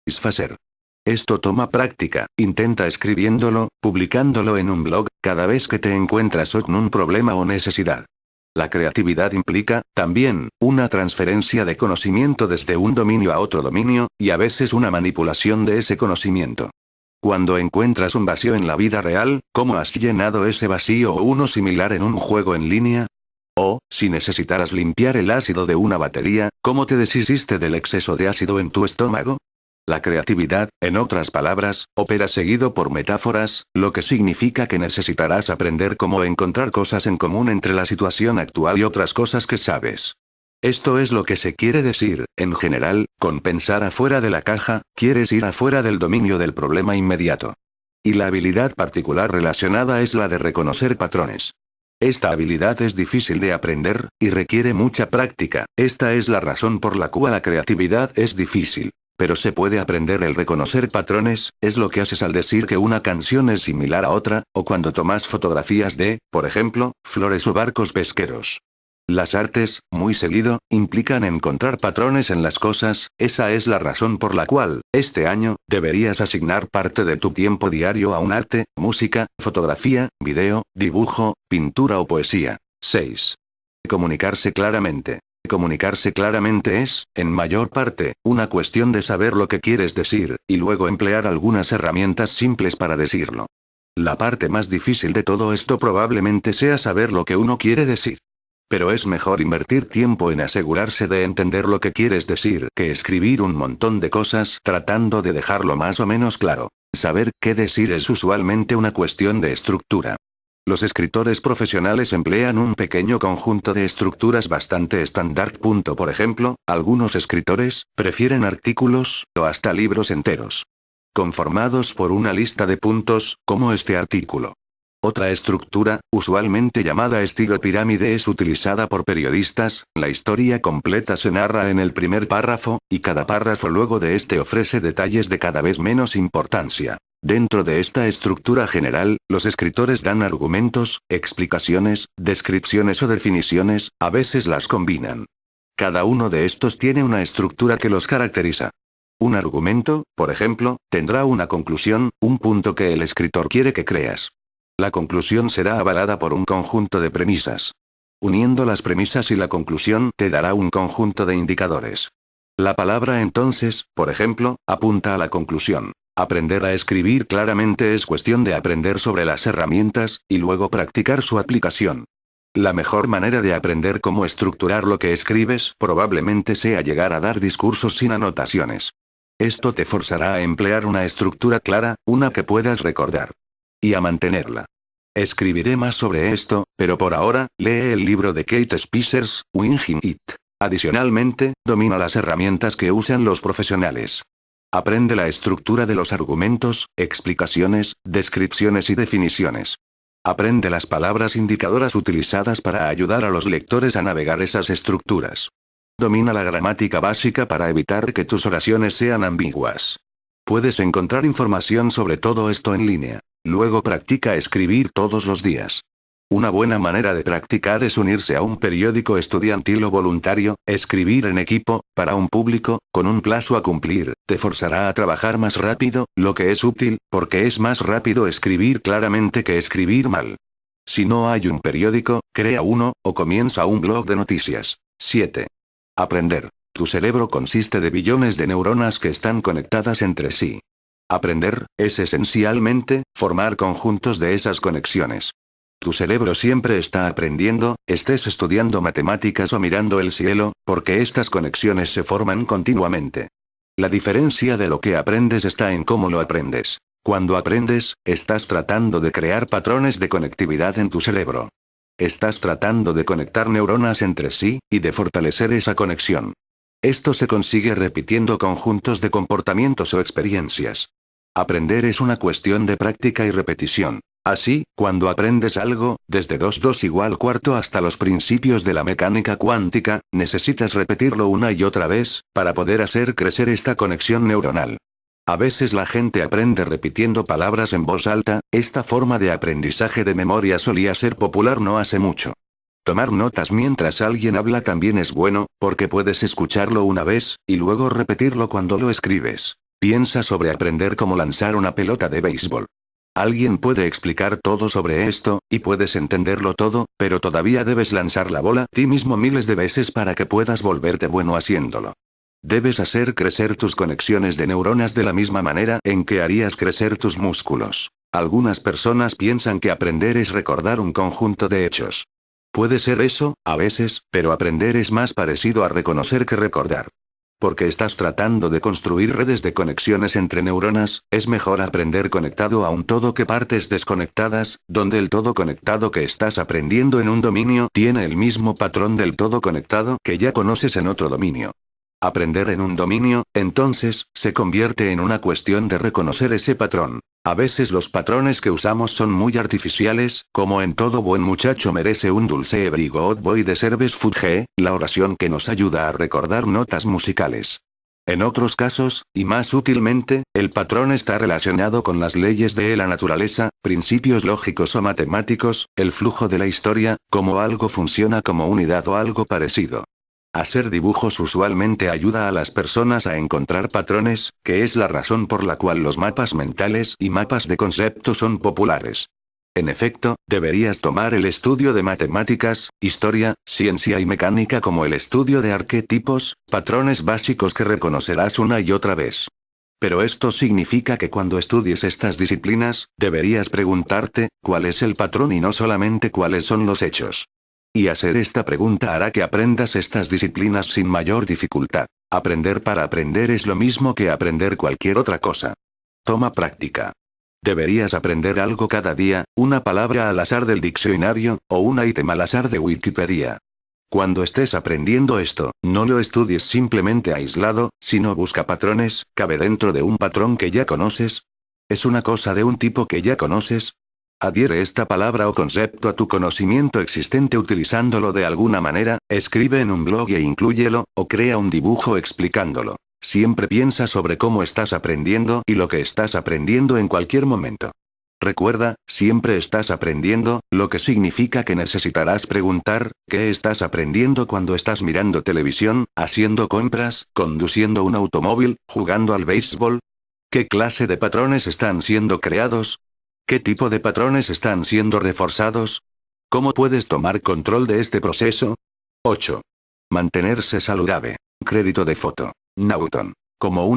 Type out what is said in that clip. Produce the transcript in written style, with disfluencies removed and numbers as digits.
satisfacer. Esto toma práctica, intenta escribiéndolo, publicándolo en un blog, cada vez que te encuentras con un problema o necesidad. La creatividad implica, también, una transferencia de conocimiento desde un dominio a otro dominio, y a veces una manipulación de ese conocimiento. Cuando encuentras un vacío en la vida real, ¿cómo has llenado ese vacío o uno similar en un juego en línea? O, si necesitaras limpiar el ácido de una batería, ¿cómo te deshiciste del exceso de ácido en tu estómago? La creatividad, en otras palabras, opera seguido por metáforas, lo que significa que necesitarás aprender cómo encontrar cosas en común entre la situación actual y otras cosas que sabes. Esto es lo que se quiere decir, en general, con pensar afuera de la caja, quieres ir afuera del dominio del problema inmediato. Y la habilidad particular relacionada es la de reconocer patrones. Esta habilidad es difícil de aprender, y requiere mucha práctica, esta es la razón por la cual la creatividad es difícil. Pero se puede aprender el reconocer patrones, es lo que haces al decir que una canción es similar a otra, o cuando tomas fotografías de, por ejemplo, flores o barcos pesqueros. Las artes, muy seguido, implican encontrar patrones en las cosas, esa es la razón por la cual, este año, deberías asignar parte de tu tiempo diario a un arte, música, fotografía, video, dibujo, pintura o poesía. 6. Comunicarse claramente. Comunicarse claramente es, en mayor parte, una cuestión de saber lo que quieres decir, y luego emplear algunas herramientas simples para decirlo. La parte más difícil de todo esto probablemente sea saber lo que uno quiere decir. Pero es mejor invertir tiempo en asegurarse de entender lo que quieres decir que escribir un montón de cosas tratando de dejarlo más o menos claro. Saber qué decir es usualmente una cuestión de estructura. Los escritores profesionales emplean un pequeño conjunto de estructuras bastante estándar. Por ejemplo, algunos escritores prefieren artículos, o hasta libros enteros, conformados por una lista de puntos, como este artículo. Otra estructura, usualmente llamada estilo pirámide, es utilizada por periodistas, la historia completa se narra en el primer párrafo, y cada párrafo luego de este ofrece detalles de cada vez menos importancia. Dentro de esta estructura general, los escritores dan argumentos, explicaciones, descripciones o definiciones, a veces las combinan. Cada uno de estos tiene una estructura que los caracteriza. Un argumento, por ejemplo, tendrá una conclusión, un punto que el escritor quiere que creas. La conclusión será avalada por un conjunto de premisas. Uniendo las premisas y la conclusión te dará un conjunto de indicadores. La palabra entonces, por ejemplo, apunta a la conclusión. Aprender a escribir claramente es cuestión de aprender sobre las herramientas, y luego practicar su aplicación. La mejor manera de aprender cómo estructurar lo que escribes probablemente sea llegar a dar discursos sin anotaciones. Esto te forzará a emplear una estructura clara, una que puedas recordar. Y a mantenerla. Escribiré más sobre esto, pero por ahora, lee el libro de Kate Spicers, Winging It. Adicionalmente, domina las herramientas que usan los profesionales. Aprende la estructura de los argumentos, explicaciones, descripciones y definiciones. Aprende las palabras indicadoras utilizadas para ayudar a los lectores a navegar esas estructuras. Domina la gramática básica para evitar que tus oraciones sean ambiguas. Puedes encontrar información sobre todo esto en línea. Luego practica escribir todos los días. Una buena manera de practicar es unirse a un periódico estudiantil o voluntario, escribir en equipo, para un público, con un plazo a cumplir, te forzará a trabajar más rápido, lo que es útil, porque es más rápido escribir claramente que escribir mal. Si no hay un periódico, crea uno, o comienza un blog de noticias. 7. Aprender. Tu cerebro consiste de billones de neuronas que están conectadas entre sí. Aprender, es esencialmente, formar conjuntos de esas conexiones. Tu cerebro siempre está aprendiendo, estés estudiando matemáticas o mirando el cielo, porque estas conexiones se forman continuamente. La diferencia de lo que aprendes está en cómo lo aprendes. Cuando aprendes, estás tratando de crear patrones de conectividad en tu cerebro. Estás tratando de conectar neuronas entre sí, y de fortalecer esa conexión. Esto se consigue repitiendo conjuntos de comportamientos o experiencias. Aprender es una cuestión de práctica y repetición. Así, cuando aprendes algo, desde 2 igual cuarto hasta los principios de la mecánica cuántica, necesitas repetirlo una y otra vez, para poder hacer crecer esta conexión neuronal. A veces la gente aprende repitiendo palabras en voz alta, esta forma de aprendizaje de memoria solía ser popular no hace mucho. Tomar notas mientras alguien habla también es bueno, porque puedes escucharlo una vez, y luego repetirlo cuando lo escribes. Piensa sobre aprender cómo lanzar una pelota de béisbol. Alguien puede explicar todo sobre esto, y puedes entenderlo todo, pero todavía debes lanzar la bola a ti mismo miles de veces para que puedas volverte bueno haciéndolo. Debes hacer crecer tus conexiones de neuronas de la misma manera en que harías crecer tus músculos. Algunas personas piensan que aprender es recordar un conjunto de hechos. Puede ser eso, a veces, pero aprender es más parecido a reconocer que recordar. Porque estás tratando de construir redes de conexiones entre neuronas, es mejor aprender conectado a un todo que partes desconectadas, donde el todo conectado que estás aprendiendo en un dominio tiene el mismo patrón del todo conectado que ya conoces en otro dominio. Aprender en un dominio, entonces, se convierte en una cuestión de reconocer ese patrón. A veces los patrones que usamos son muy artificiales, como en todo buen muchacho merece un dulce every good boy de Service Food G, la oración que nos ayuda a recordar notas musicales. En otros casos, y más útilmente, el patrón está relacionado con las leyes de la naturaleza, principios lógicos o matemáticos, el flujo de la historia, cómo algo funciona como unidad o algo parecido. Hacer dibujos usualmente ayuda a las personas a encontrar patrones, que es la razón por la cual los mapas mentales y mapas de concepto son populares. En efecto, deberías tomar el estudio de matemáticas, historia, ciencia y mecánica como el estudio de arquetipos, patrones básicos que reconocerás una y otra vez. Pero esto significa que cuando estudies estas disciplinas, deberías preguntarte, ¿cuál es el patrón y no solamente cuáles son los hechos? Y hacer esta pregunta hará que aprendas estas disciplinas sin mayor dificultad. Aprender para aprender es lo mismo que aprender cualquier otra cosa. Toma práctica. Deberías aprender algo cada día, una palabra al azar del diccionario, o un ítem al azar de Wikipedia. Cuando estés aprendiendo esto, no lo estudies simplemente aislado, sino busca patrones, ¿cabe dentro de un patrón que ya conoces? ¿Es una cosa de un tipo que ya conoces? Adhiere esta palabra o concepto a tu conocimiento existente utilizándolo de alguna manera, escribe en un blog e inclúyelo, o crea un dibujo explicándolo. Siempre piensa sobre cómo estás aprendiendo y lo que estás aprendiendo en cualquier momento. Recuerda, siempre estás aprendiendo, lo que significa que necesitarás preguntar, ¿qué estás aprendiendo cuando estás mirando televisión, haciendo compras, conduciendo un automóvil, jugando al béisbol? ¿Qué clase de patrones están siendo creados? ¿Qué tipo de patrones están siendo reforzados? ¿Cómo puedes tomar control de este proceso? 8. Mantenerse saludable. Crédito de foto. Naughton. Como un